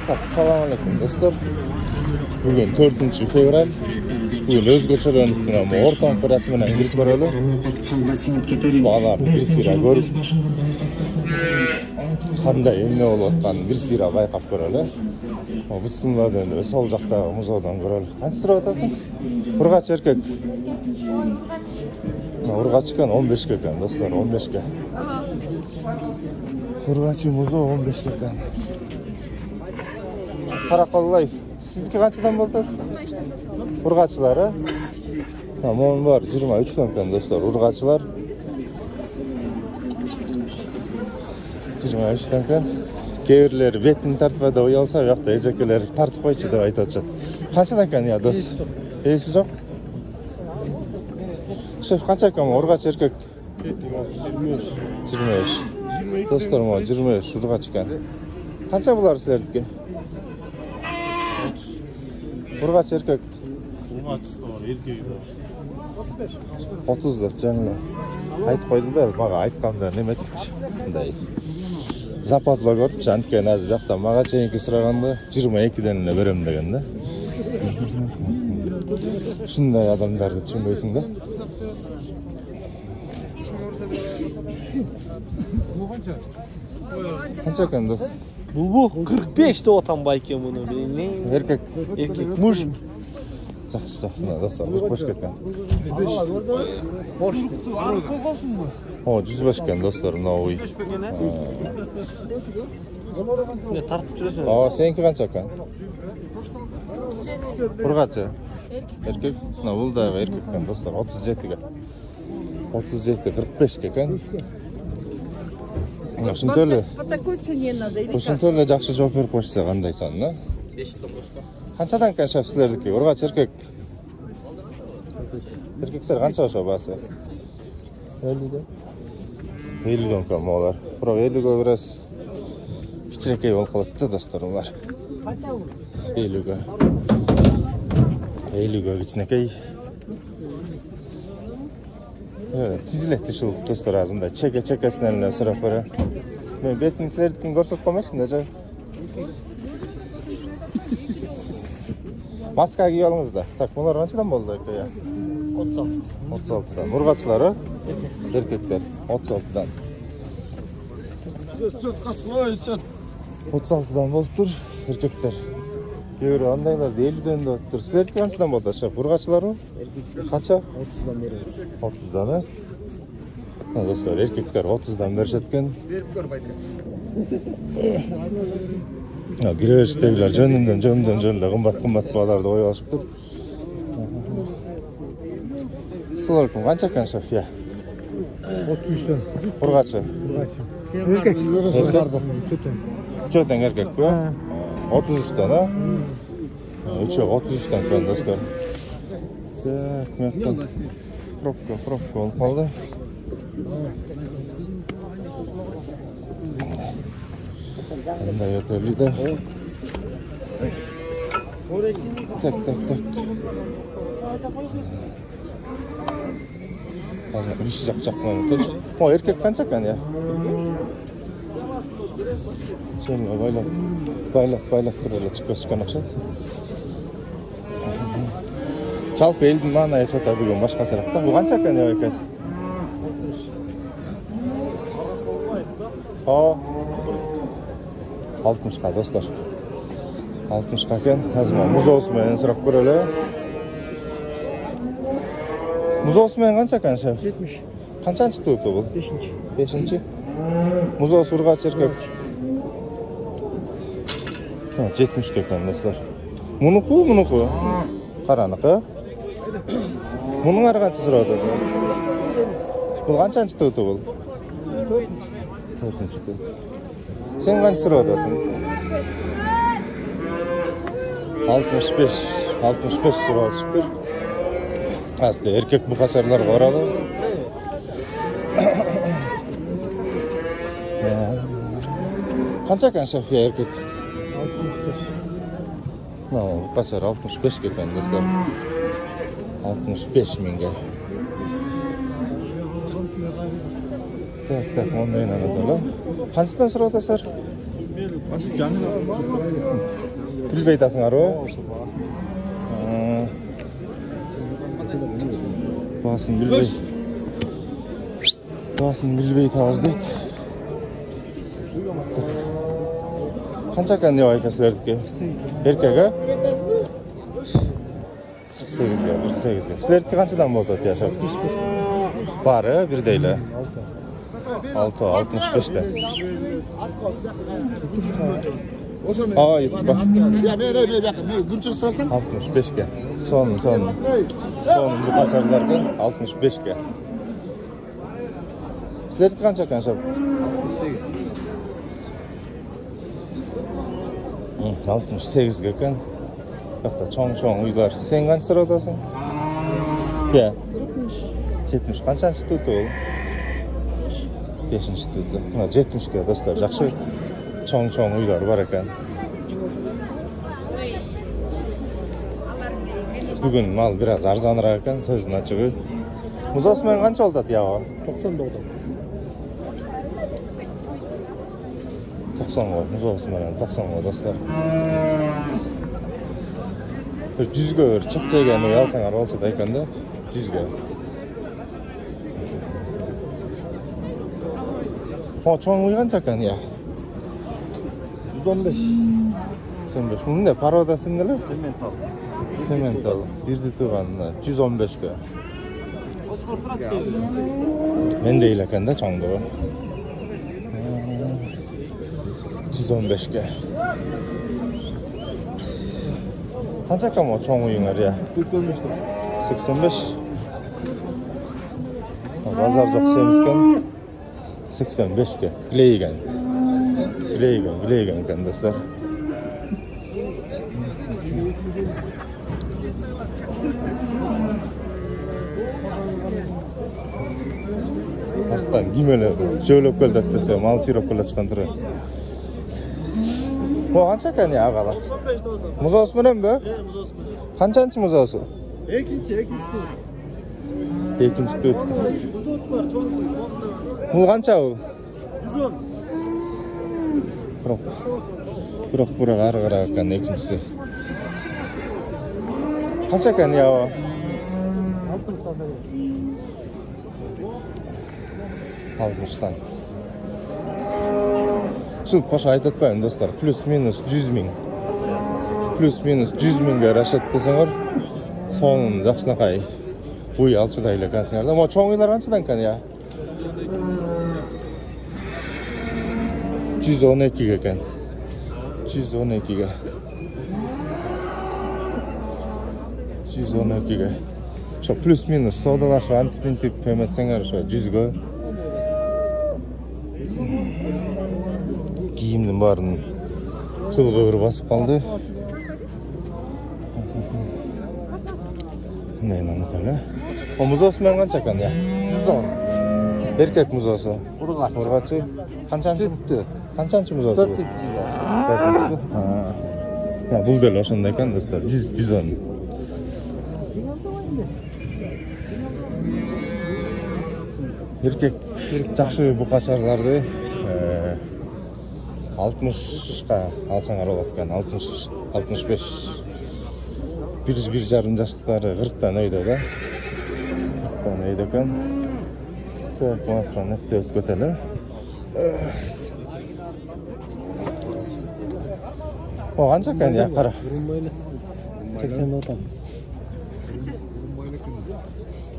Assalamu alaikum dostlar. Bugün 4 fevral. Bugün özgöçölönүp bilen ortam kırat bilen girip görölü. Bağlar bir sira görüp kanday emne bolup atkанын bir sira байкап көрөлü. Bismillah ve sol jaktagı muzodan görölü. Kanç sırap atasың? Urgaç erkek. Urgaç eкен 15 eкен dostlar, 15 ke. Urgaç muzo 15 eкен. Karakollayev. Sizniki qanchadan bo'ldi? Urg'achilari. Tamam var 23 dan ekan do'stlar, urg'achilar. 23 dan ekan. Keyrleri betini tartibada uyalsa, u yoqda ejekeler tartib qo'ychi deb aytayotadi. Qanchadan ekan ya do'st? Esi yo'q. Şef qancha ekan urg'ach erkak? 25. Do'stlar, 25 urg'ach ekan. Qancha bular sizlardiki? Urgaç erkek. Urgaç var, erkeği var. 30 dep жаңы айтып койду да, мага айтканда неме депчи. Мындай. Западло көрүп, жанкен аз бияктан мага чейинки сураганда 22ден эле берем деген да. Ушундай адамдарды түшүнбөйсүң да. Канча экен дос? Bu 45 de otan bayke bunu ne? Erkek. Erkek muj. Saçına da sarmış boş ketken. Boş. O 105 ken dostlarım noy. Ne tartıp жүрөсүң? Aa seninki kança ken? Urgaçı. Erkek. Bul da erkek ken dostlar 37 ken. 37 45 ken. Ошентөлө. По такой цене надо или как? Ошентөлө жакшы жооп берип койсо кандай сан, да? 500 башка. Канчадан экен шеф силердики? Ургач эркек. Эркектер канча ошо баасы? 50ден. 50ден экен молар. Бирок 50гө бир аз кичирекей болуп калат да достор булар. 50гө. 50гө кичинекей. Тизилет ушул достор азында чекесинен эле сурап көрө. Мен бетин силердикин көрсөтүп коймойсуң да жай. Маска кийип алыңыз да. Так, булар канчадан болду экен? 36. 36дан. Ургачылары? Эркектер 36дан. 36дан болуптур эркектер. Кээ бирөө андайларды 50ден деп атыптыр. Силердики канчадан болду аша? Ургачыларбы? Канча? 30дан беребиз. 30дан, э? Достор, эркектер 30дан беришет экен. Берип көр байка. Киребериштегилер жөнүндөн эле кымбат бааларды коюп алышыптыр. Assalamu alaikum. Канча экен шеф? 33дөн. Ургачы. Эркек. Үчөөдөн эркекпи? 33дан, а? Үчөө 33дан экен достор. Так, мектеп. Пробка болуп калды. Мындай өтөлү да. Так. Азыр иш жак-жактан өтөчү. О, эркек канча экен я? Сен байлап туруп эле чыгып чыккан окшойт. Жалпы элдин маана эчата бүгүн башкачараак да. Бул канча экен я экес? О. 60ка достор. 60ка экен. Азыр музоосу менен сурап көрөлү. Музоосу менен канча экен шеф? 70. Канчанчы тууту бул? 5-чи. 5-чи. Музоосу ургач эркек. 70 экен достор. Мунуку? Караныкы. Мунун ары канча сурап атасың? Бул канчанчы тууту бул? 4-чи туут. Sen kanç sıra odasın? 65 sıra atışıptır. Aslında erkek bu kaçarlar koralı. Kança kan şef ya erkek? 65. Bu kaçar 65 eken dostlar. 65 minge. Так, ondayın anadolu. Kaçtan sıra odasın? Bilbey aytasыңар o? Bahaсын bilbey. Bahaсын bilbey табыз дейді. Қанша екен не айка сілердікі? Еркегі? 48-ге. Сілердікі қаншадан болды яшап? Бары, бірдейлі. 65'te. Aa, yetmiş bak. 65'ge. Son bu kaçarlarken 65'ge. Sizler kança kança? 68'ge kan. Hatta çoğun uylar. Sen kaç sıradasın? Ya. 70 kaçıncı tuttu ol? 5-ci tuttu. 70'ge dostlar. Жақсы çoğun uylar var ekan. Bugün mal biraz arzanıрақ ekan, sözün açığı. Muz Osman qancha oldu yağı? 90 oldu. 90 var. Muz Osman 90 var dostlar. 100'ge bir çıqçayga ne alsaňar bolsa da ekan da 100'ge. O çoğun uy qancha ekan ya? 115. 115. Bunun ne? Parodası neler? Semental. Birdi tuğanına 115'ge. Men değil ekan da çoğunluğu. 115'ge. Qancha ekan o çoğun uyuňar ya? 85. 85. Bazar joq semizken 85'ge. Gileygen ekan dostlar. Artdan gimele şöylep keldi dese mal çirep kela çıkan turun. O qancha ekan ya agala? 95 oldu. Muz Osman mı? Muz Osman. Qançanchi Muz Osman? Ekinci tut. Ekinchi tut. Tut var, çok Bu qancha ol? 110. Biroq arıqarak ekan ekinchisi. Qancha ekan ya o? 60'dan. Şu qo'sha aytatmayman do'stlar, plus minus 100 ming. Plus minus 100 mingga rashad desaňar, sonun yaxşınaqay uy alçıdayla ekansыңar da. Ama çoğun uylar qanchadan ekan ya? 112'ge ekan. 112'ge. 112'ge. Şu plus minus savdalaşıp antipintip pemetseňer şu 100'ge. Giyimnin barın kılgı bir basıp kaldı. Neyin anlatalım? O Muz Osman qancha ekan ya? 110. Erkek Muz Osman. Urgaçı. Qançanchi? Qançanchi Muz Osman? 4. Ha. Ya bul del oşanda ekan dostlar. 110. Erkek жақсы bu kaçarlardı 60'ga alsaňar bolat ekan. 60, 65. Bir jarym yaşlıkları 40'dan öýde da. 40'dan öýde ekan. Telefondan hepde ötketeli. O qancha ekan ya qara? 80 otam.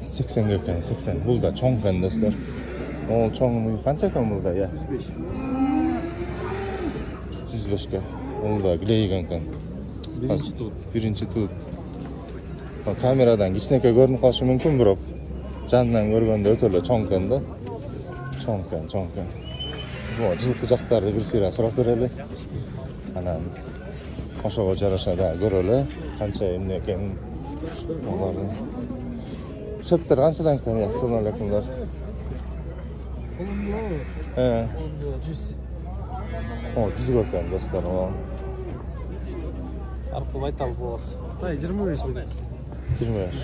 80 ekan, 80. Bul da çoň ekan dostlar. O çoň qancha ekan bul da ya? 105'ge. Onu da gileygen ekan. Birinci tut. Kameradan kichnekä görünüp kalışı mümkün biroq jandan görgende ötele çoň ekan da. Çoň ekan. Biz o жылкы жактарды bir sira surap bereli. Ana oşoga jaraşa da göreli. Kança emne eken olary. Şepter kançadan ekan ya? Assalamu alaykumlar. O 100 ekan dostlar o. Arqı baytal boğaz. 25 mi? 25.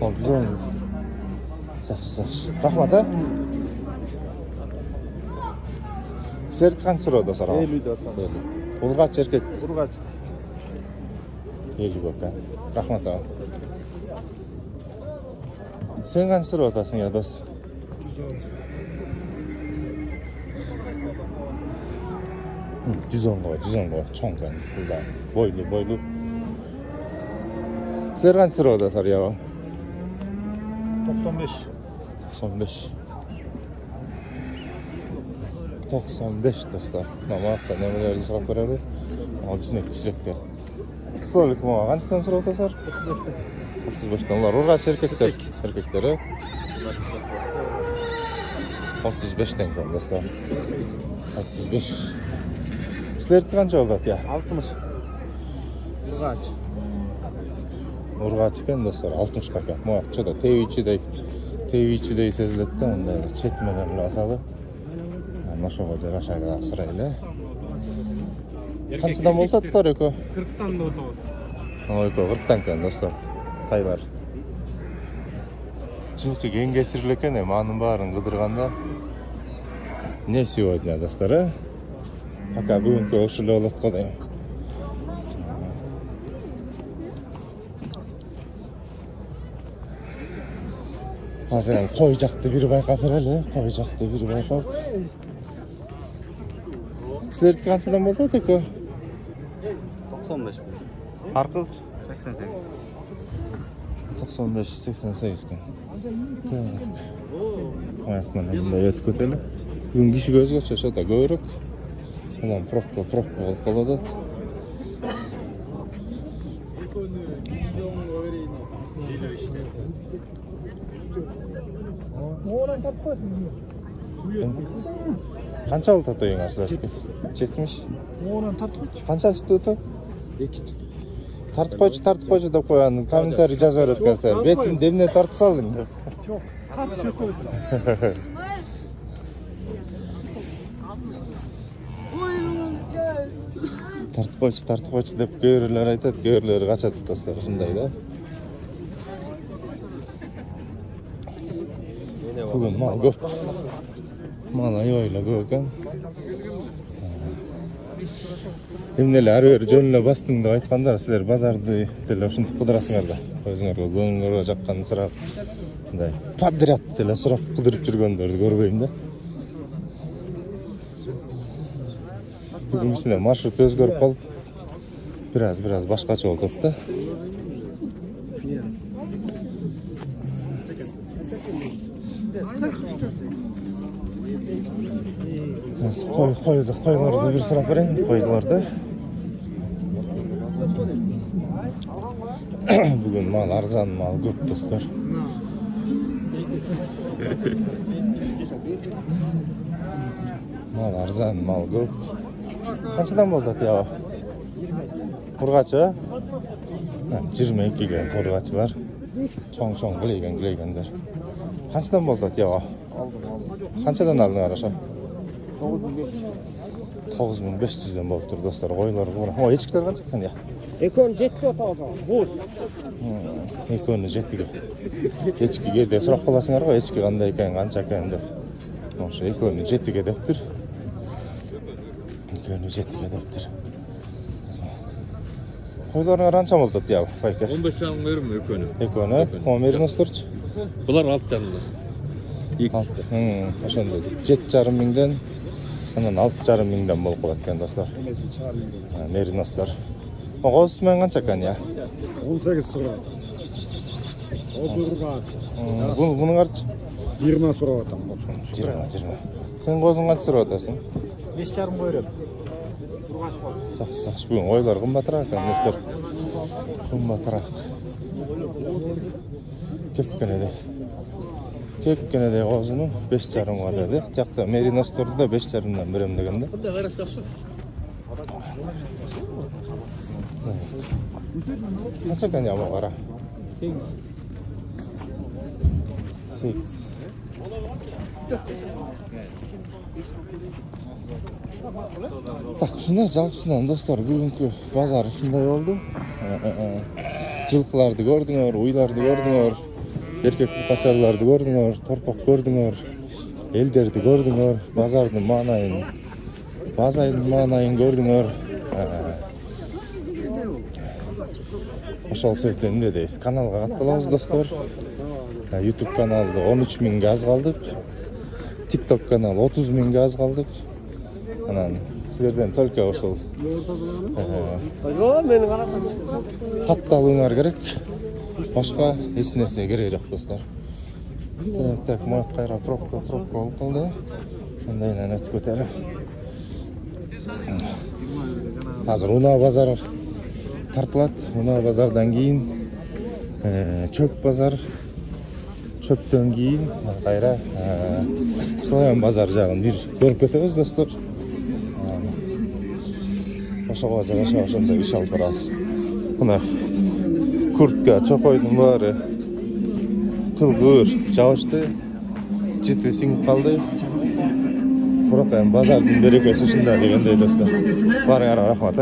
O 110. Yaxşı. Rahmat ha. Сіздерді қанша сұрады сараға? 50'de atalım. Urgaç erkek. Urgaç. 50 bak ha. Rahmat ağa. Sen qancha so'rayapsың ya do'st? 110 qo'y, cho'ng kan. Burada boylu. Sizlar qancha so'rayapsizlar ya? 95. 95 dostlar. Mana haqda nimalarni so'rab beradi? Kichiklar. Assalomu alaykum. Qanchadan so'rayapsizlar? 35'ten. Ular urgaç erkekleri. 35'ten kan dostlar. 35. Sizler qancha oldu ya? 60. Urgaç. Urgaç ekan dostlar, 60 ekan. Mo'aqchada tevichidey seziladi-da, unda chetmagan asalı. Mana shuga jarashaga asrayli. Qanchadan bo'ladi eko? 40'tan da o'tamiz. Eko 40'dan kan dostlar. Taylar. Жылқы кеңгесірлі екен, маның барын қыдырғанда. Не сегодня, достар, а? Пока бүгінгі ошылы олып қодай. Қазір қой жақты бір байқап берелі, қой жақты бір байқап. Сілерді қаншадан болды еко? 95. Арқылчы? 88. 95-88 kan. Ayaklarına bunda yetki öteli. Bugün kişi gözü geçiyorsa da görük. Ulan propka olup kaladı. Qancha oldu tatayın arsızlar? 70. Qancha çıktı ötü? 2. Tartып қойшы деп қойған комментарий жазып өткен сәр. Бетім деміне тартып салдың деп. Тартып қойшы деп көйрілер айтады, көйрілер қачады достар, шындай да. Бүгін мал көп. Мал айойла көп екен. Emneli әрі жөнілі бастың деп айтқандар, сілер базарды деле ушинтип кыдырасыңар да. Өзүңөргө көңүлүңөргө жаккан сурап, мындай подряд деле сурап кыдырып жүргөндөрдү көрбөйм да. Бүгүн ичинде маршрут өзгөрүп калып, бираз башкача болуп да. Qo'ylarni bir sırap bereyim, qo'ylarni. Bugün mal arzan, mal ko'p dostlar. Mal arzan, mal ko'p. Qanchadan bo'ldi ya? Urgachi? 22 ga urgachilar. Cho'ng qilayganlar. Qanchadan bo'ldi ya? Qanchadan aldinglar aşa? 9500'den болып тұр достар, қойлар бұра. О, ечіктер қанша екен, я? Ekon жетті отағыза, боз. Екені жетіге. Ечкіге де сұрап қаласыңар ғой, ечкі қандай екен, қанша екен деп. Ошы, екені жетіге деп тұр. Екені жетіге деп тұр. Қойларыңа қанша болды деп, байке? 15 жарым берім екені. Екені, о, мерінос тұрчы? Бұлар 6 жарымда. 7,5 миңден, анан 6,5 миңден болып қалады екен достар. Мериностар. Оғыз мен қанша екен, я? 18 сұрады. Бұның қарчы? 20 сұрады. 20. Сен қозың қанша сұрады? 5,5 қойрып. Жақсы, бүгін ойлар қымбатырақ екен, достар. Қымбатырақ. Кепкені де қозыны 5,5 ға деді. Жақта меринос тұрды да 5,5-дан берем дегенде. Қанша екен я қара? 8. Так, шундай жалпысынан достар, бүгінгі базар шундай болды. Жылқыларды көрдіңөр, уйларды көрдіңөр, еркекті қачарларды көрдіңөр, торпақ көрдіңөр, елдерді көрдіңөр, базардың маңайын базайдын маанайын көрдүңөр. Ошол себептен эмне дейбиз? Каналга катталабыз достор. YouTube каналды 13 миңге аз калдык. TikTok канал 30 миңге аз калдык. Анан силерден только ошол катталууңар керек. Башка эч нерсе керек жок достор. Так, моя кайра пробка болуп калды. Мындайынан өтүп кетели. Азыр Унаа базар тартылат. Унаа базардан кийин чөп базар, чөптөн кийин кайра Славян базар жагын бир көрүп кетебиз достор. Ошого жараша ошондой иш алып барабыз. Мына куртка, чокойдун баары кылгыр жабышты. Жити сиңип калды. Бирок базардын берекеси ушунда дегендей достор. Баарыңарга рахмат.